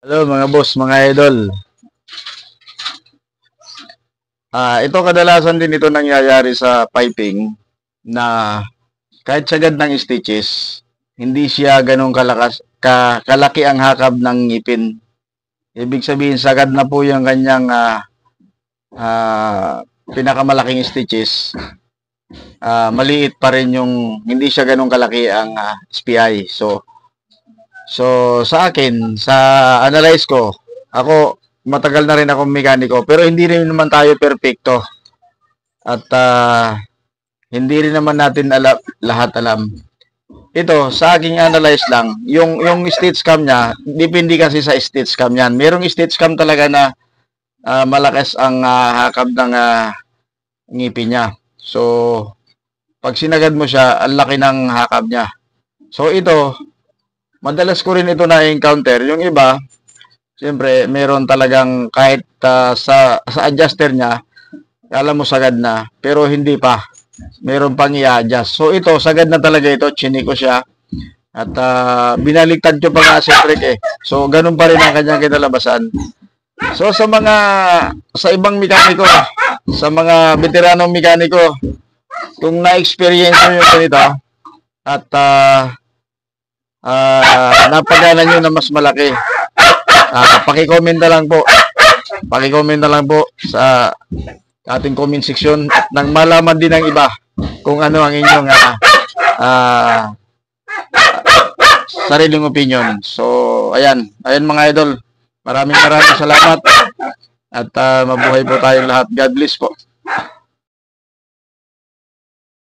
Hello mga boss, mga idol. Ito kadalasan din ito nangyayari sa piping na kahit sagad ng stitches, hindi siya ganong kalaki ang hakab ng ngipin. Ibig sabihin sagad na po yung kanyang pinakamalaking stitches. Maliit pa rin yung hindi siya ganong kalaki ang SPI. So sa akin, sa analyze ko, ako matagal na rin akong mekaniko pero hindi rin naman tayo perpekto. At hindi rin naman natin lahat alam. Ito, sa aking analyze lang, yung stitch cam niya, depende kasi sa stitch cam yan. Merong stitch cam talaga na malakas ang hakab ng ngipin niya. So, pag sinagad mo siya, ang laki ng hakab niya. So, ito, madalas ko rin ito na-encounter. Yung iba, siyempre, meron talagang kahit sa adjuster niya, alam mo sagad na, pero hindi pa. Meron pang i-adjust. So ito, sagad na talaga ito. Chiniko siya. At binaliktad ko pa nga si Trick eh. So ganun pa rin ang kanyang kinalabasan. So sa ibang mekaniko, sa mga veteranong mekaniko, kung na-experience nyo yung ganito, at napagana nyo na mas malaki, paki-comment na lang po. Paki-comment na lang po sa ating comment section at nang malaman din ng iba kung ano ang inyong sariling opinion. So, ayan mga idol. Maraming salamat at mabuhay po tayong lahat. God bless po.